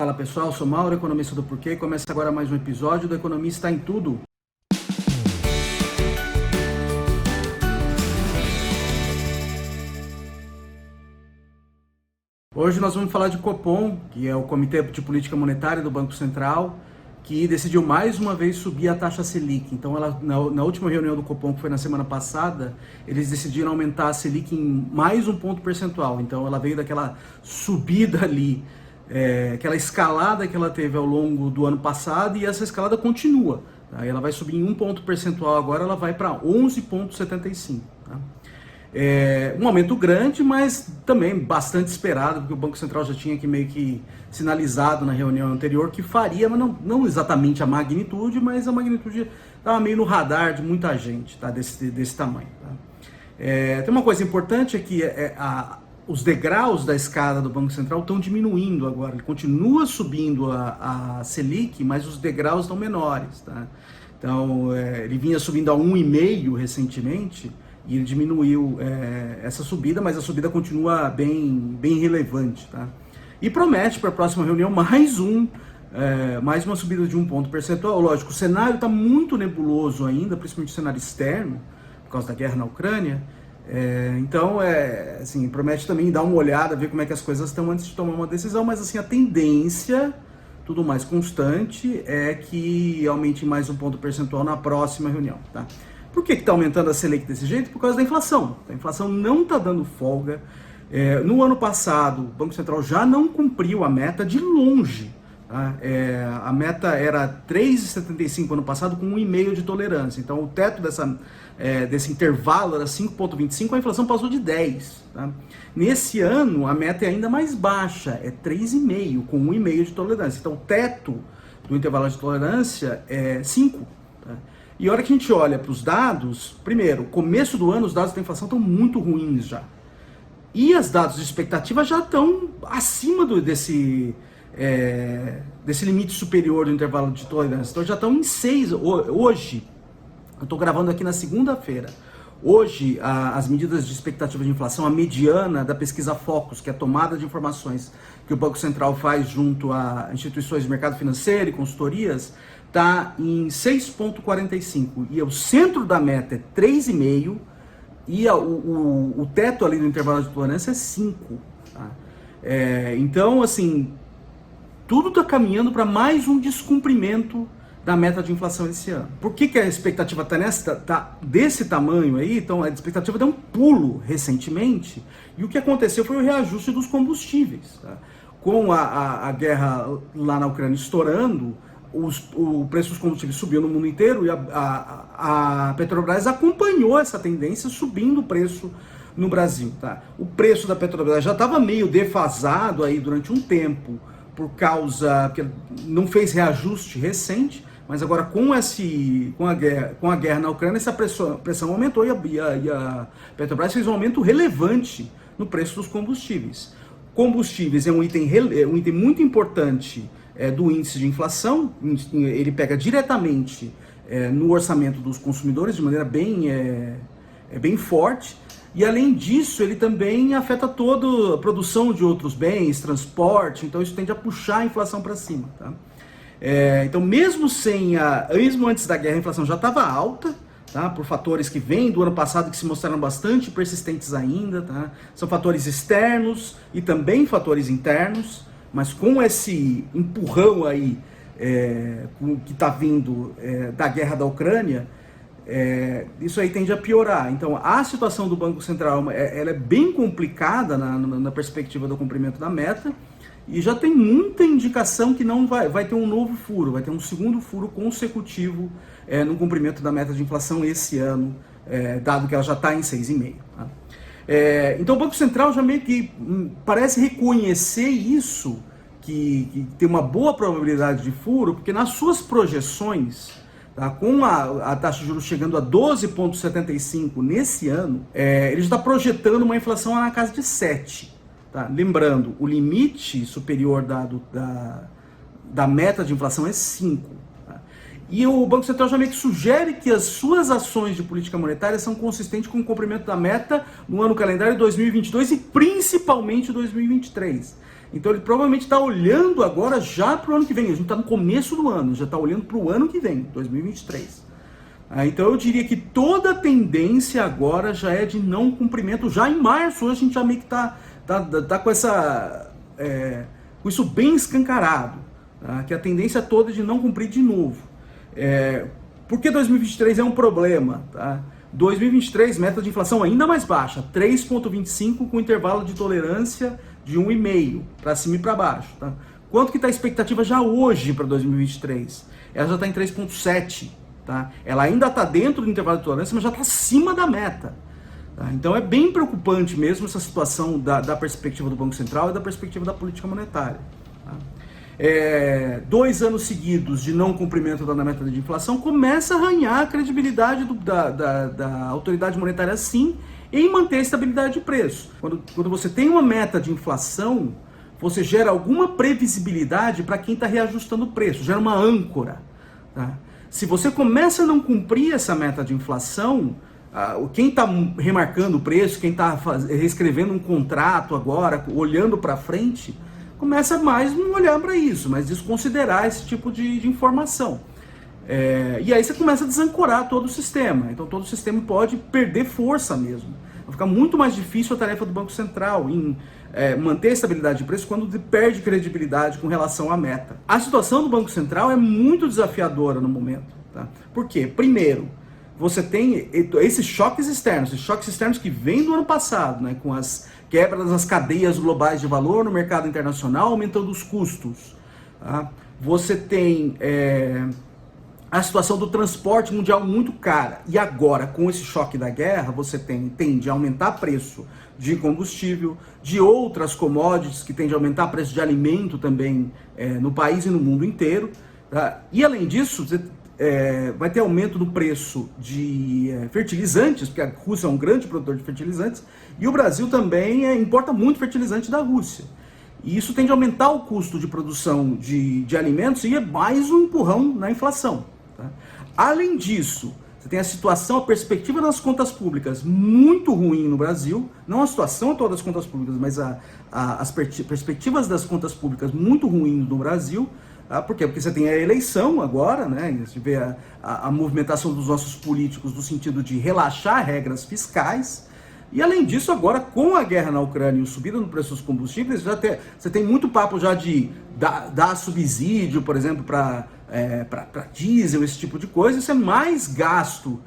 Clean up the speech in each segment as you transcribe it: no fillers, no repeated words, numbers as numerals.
Fala pessoal, sou Mauro, economista do Porquê, e começa agora mais um episódio do Economista em Tudo. Hoje nós vamos falar de Copom, que é o Comitê de Política Monetária do Banco Central, que decidiu mais uma vez subir a taxa Selic. Então, na última reunião do Copom, que foi na semana passada, eles decidiram aumentar a Selic em mais um ponto percentual. Então, ela veio daquela subida ali, aquela escalada que ela teve ao longo do ano passado, e essa escalada continua. Tá? Ela vai subir em um ponto percentual agora, ela vai para 11,75. Tá? Um aumento grande, mas também bastante esperado, porque o Banco Central já tinha meio que sinalizado na reunião anterior que faria, mas não exatamente a magnitude, mas a magnitude estava meio no radar de muita gente, tá? desse tamanho. Tá? Tem uma coisa importante, é que os degraus da escada do Banco Central estão diminuindo agora. Ele continua subindo a Selic, mas os degraus estão menores. Tá? Então, ele vinha subindo a 1,5 recentemente, e ele diminuiu essa subida, mas a subida continua bem relevante. Tá? E promete para a próxima reunião mais uma subida de um ponto percentual. Lógico, o cenário está muito nebuloso ainda, principalmente o cenário externo, por causa da guerra na Ucrânia. Então, assim, promete também dar uma olhada, ver como é que as coisas estão antes de tomar uma decisão, mas assim, a tendência, tudo mais constante, é que aumente mais um ponto percentual na próxima reunião. Tá? Por que está aumentando a Selic desse jeito? Por causa da inflação. A inflação não está dando folga. No ano passado, o Banco Central já não cumpriu a meta de longe. Tá? A meta era 3,75 ano passado, com 1,5 de tolerância. Então, o teto desse intervalo era 5,25, a inflação passou de 10. Tá? Nesse ano, a meta é ainda mais baixa, é 3,5, com 1,5 de tolerância. Então, o teto do intervalo de tolerância é 5. Tá? E a hora que a gente olha para os dados, primeiro, começo do ano, os dados da inflação estão muito ruins já. E os dados de expectativa já estão acima desse limite superior do intervalo de tolerância. Então já estão em 6. Hoje, eu estou gravando aqui na segunda-feira. Hoje, as medidas de expectativa de inflação, a mediana da pesquisa Focus, que é a tomada de informações que o Banco Central faz junto a instituições de mercado financeiro e consultorias, está em 6,45, e o centro da meta é 3,5, e o teto ali do intervalo de tolerância é 5. Tá? Então, assim, tudo está caminhando para mais um descumprimento da meta de inflação esse ano. Por que a expectativa está desse tamanho aí? Então, a expectativa deu um pulo recentemente, e o que aconteceu foi o reajuste dos combustíveis. Tá? Com a guerra lá na Ucrânia estourando, o preço dos combustíveis subiu no mundo inteiro, e a Petrobras acompanhou essa tendência, subindo o preço no Brasil. Tá? O preço da Petrobras já estava meio defasado aí durante um tempo, porque não fez reajuste recente, mas agora com a guerra na Ucrânia, essa pressão aumentou, e a Petrobras fez um aumento relevante no preço dos combustíveis. Combustíveis é um item muito importante do índice de inflação. Ele pega diretamente no orçamento dos consumidores de maneira bem forte, e além disso ele também afeta toda a produção de outros bens, transporte, então isso tende a puxar a inflação para cima. Tá? Então mesmo antes da guerra, a inflação já estava alta, tá? Por fatores que vêm do ano passado, que se mostraram bastante persistentes ainda. Tá? São fatores externos e também fatores internos, mas com esse empurrão aí que está vindo da guerra da Ucrânia, isso aí tende a piorar. Então a situação do Banco Central ela é bem complicada na perspectiva do cumprimento da meta, e já tem muita indicação que não vai ter um novo furo, vai ter um segundo furo consecutivo no cumprimento da meta de inflação esse ano, dado que ela já está em 6,5. Tá? Então o Banco Central já meio que parece reconhecer isso, que tem uma boa probabilidade de furo, porque nas suas projeções, tá, com a taxa de juros chegando a 12,75 nesse ano, ele já está projetando uma inflação na casa de 7. Tá? Lembrando, o limite superior da meta de inflação é 5. Tá? E o Banco Central já meio que sugere que as suas ações de política monetária são consistentes com o cumprimento da meta no ano calendário 2022 e principalmente 2023. Então ele provavelmente está olhando agora já para o ano que vem. A gente está no começo do ano, já está olhando para o ano que vem, 2023. Então eu diria que toda a tendência agora já é de não cumprimento. Já em março a gente já meio que tá com com isso bem escancarado, tá? Que a tendência toda é de não cumprir de novo. Por que 2023 é um problema? Tá? 2023, meta de inflação ainda mais baixa, 3,25 com intervalo de tolerância de 1,5 para cima e para baixo. Tá? Quanto que está a expectativa já hoje para 2023? Ela já está em 3,7. Tá? Ela ainda está dentro do intervalo de tolerância, mas já está acima da meta. Tá? Então é bem preocupante mesmo essa situação da perspectiva do Banco Central e da perspectiva da política monetária. Tá? 2 anos seguidos de não cumprimento da meta de inflação começa a arranhar a credibilidade da autoridade monetária, sim, em manter a estabilidade de preço. Quando você tem uma meta de inflação, você gera alguma previsibilidade para quem está reajustando o preço, gera uma âncora. Tá? Se você começa a não cumprir essa meta de inflação, quem está remarcando o preço, quem está reescrevendo um contrato agora, olhando para frente, começa mais a não olhar para isso, mas desconsiderar esse tipo de informação. E aí você começa a desancorar todo o sistema. Então todo o sistema pode perder força mesmo. Vai ficar muito mais difícil a tarefa do Banco Central em manter a estabilidade de preço quando perde credibilidade com relação à meta. A situação do Banco Central é muito desafiadora no momento. Tá? Por quê? Primeiro, você tem esses choques externos que vêm do ano passado, né, com as quebras das cadeias globais de valor no mercado internacional, aumentando os custos. Tá? Você tem a situação do transporte mundial muito cara. E agora, com esse choque da guerra, você tende a aumentar preço de combustível, de outras commodities, que tende a aumentar preço de alimento também no país e no mundo inteiro. Tá? E além disso, você vai ter aumento do preço de fertilizantes, porque a Rússia é um grande produtor de fertilizantes, e o Brasil também importa muito fertilizante da Rússia. E isso tende a aumentar o custo de produção de alimentos e é mais um empurrão na inflação. Tá? Além disso, você tem a perspectiva das contas públicas muito ruim no Brasil, não a situação toda das contas públicas, mas as perspectivas das contas públicas muito ruins no Brasil. Por quê? Porque você tem a eleição agora, né? Você vê a movimentação dos nossos políticos no sentido de relaxar regras fiscais. E além disso, agora com a guerra na Ucrânia e a subida no preço dos combustíveis, você tem muito papo já de dar subsídio, por exemplo, para diesel, esse tipo de coisa. Isso é mais gasto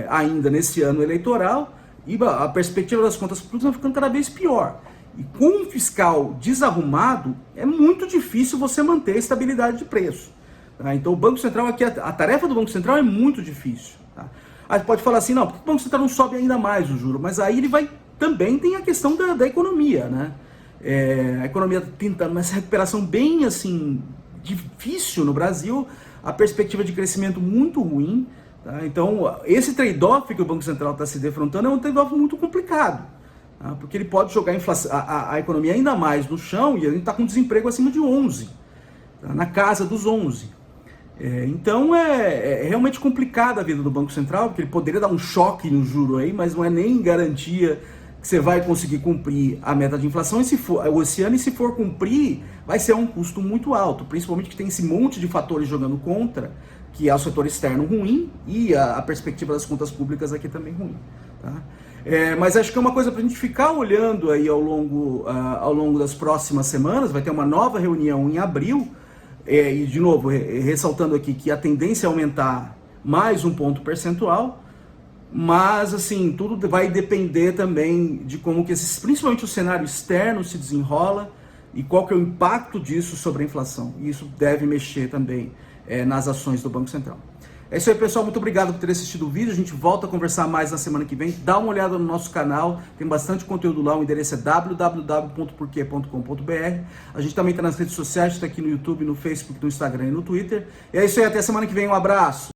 ainda nesse ano eleitoral e a perspectiva das contas públicas vai ficando cada vez pior. E com um fiscal desarrumado, é muito difícil você manter a estabilidade de preço. Tá? Então o Banco Central aqui, a tarefa do Banco Central é muito difícil. Tá? Aí pode falar assim, não, por que o Banco Central não sobe ainda mais o juro? Mas aí ele também tem a questão da economia, né? A economia tentando essa recuperação bem assim, difícil no Brasil, a perspectiva de crescimento muito ruim. Tá? Então esse trade-off que o Banco Central está se defrontando é um trade-off muito complicado. Porque ele pode jogar a economia ainda mais no chão e a gente está com desemprego acima de 11, tá? Na casa dos 11. Então é realmente complicada a vida do Banco Central, porque ele poderia dar um choque no juro aí, mas não é nem garantia que você vai conseguir cumprir a meta de inflação. E se for cumprir, vai ser um custo muito alto, principalmente que tem esse monte de fatores jogando contra, que é o setor externo ruim e a perspectiva das contas públicas aqui também ruim. Tá? Mas acho que é uma coisa para a gente ficar olhando aí ao longo das próximas semanas. Vai ter uma nova reunião em abril, e de novo, ressaltando aqui que a tendência é aumentar mais um ponto percentual, mas assim, tudo vai depender também de como que principalmente o cenário externo se desenrola e qual que é o impacto disso sobre a inflação. E isso deve mexer também nas ações do Banco Central. É isso aí, pessoal. Muito obrigado por ter assistido o vídeo. A gente volta a conversar mais na semana que vem. Dá uma olhada no nosso canal. Tem bastante conteúdo lá. O endereço é www.porque.com.br. A gente também está nas redes sociais. Está aqui no YouTube, no Facebook, no Instagram e no Twitter. E é isso aí. Até semana que vem. Um abraço.